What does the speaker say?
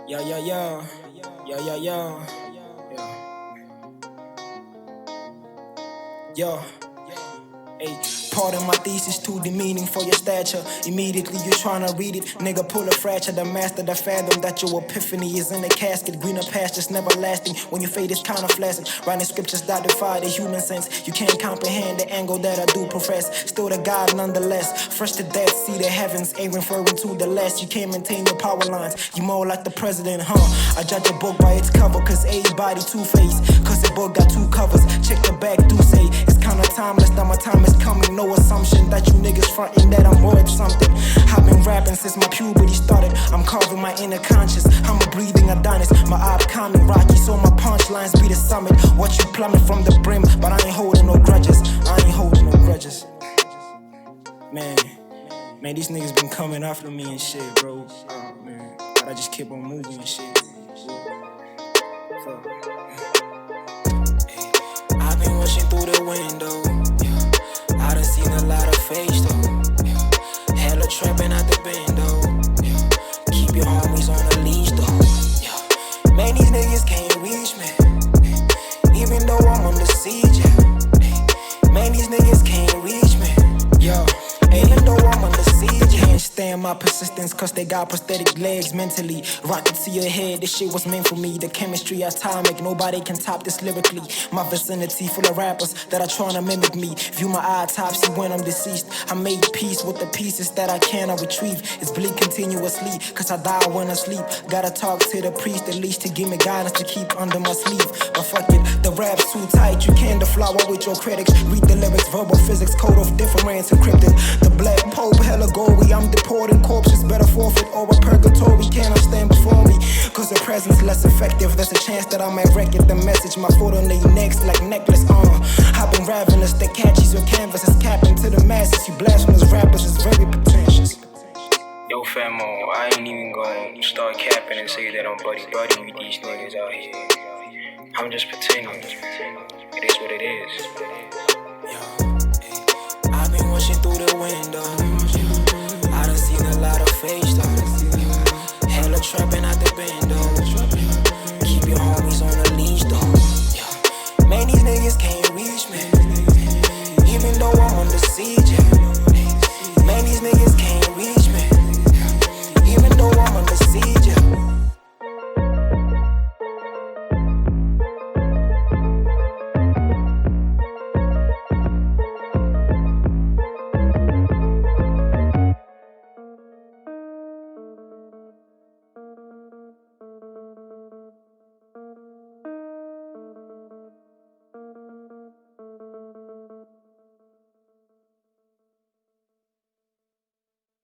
Yeah, yeah, yeah. Yeah, yeah, yeah. Yeah. Hey, pardon my thesis too demeaning for your stature. Immediately you tryna read it, nigga pull a fracture. The master, the fathom that your epiphany is in the casket. Greener pastures never lasting when your fate is kinda flaccid. Writing scriptures that defy the human sense. You can't comprehend the angle that I do profess. Still the God nonetheless. Fresh to death, see the heavens ain't referring to the less. You can't maintain your power lines. You more like the president, huh? I judge a book by its cover, cause everybody two-faced. Cause the book got two covers. Check the back, do say it's kinda timeless that my time is coming. No assumption that you niggas frontin' that I'm worth something. I've been rapping since my puberty started. I'm carving my inner conscious. I'm a breathing Adonis. My eyes calming Rocky, so my punchlines be the summit. Watch you plummet from the brim, but I ain't holding no grudges. I ain't holding no grudges. Man, these niggas been coming after me and shit, bro. Oh, man, but I just keep on moving and shit. Fuck. I've been watching through the window. I done seen a lot of face though. Hella trapping out the bando. Keep your homies on a leash though. Man, these niggas can't reach me, even though I'm on the siege. Man, these niggas can't reach me. Yo, even though I'm on the siege. Can't stand my persistence cause they got prosthetic legs mentally. Rocket to your head, this shit was meant for me. The chemistry atomic, nobody can top this lyrically. My vicinity full of rappers that are trying to mimic me. View my autopsy when I'm deceased. I made peace with the pieces that I cannot retrieve. It's bleak continuously, cause I die when I sleep. Gotta talk to the priest at least to give me guidance to keep under my sleeve. But fuck it, the rap's too tight, you can't deflower with your critics. Read the lyrics, verbal physics, code of difference encrypted. The black pope, hella gory, I'm deporting corpses. Better forfeit or a purgatory cannot stand before me. Cause the presence less effective, there's a chance that I might wreck it. The message, my foot on their necks like necklace on. I've been ravenous, the catches your canvas is capping to the masses. You blasphemous rappers is very pretentious. Yo, famo, I ain't even gonna start capping and say that I'm buddy-buddy with these niggas out here. I'm just pretending. It is what it is. I've been watching through the window. I done seen a lot of face though. Hella trapping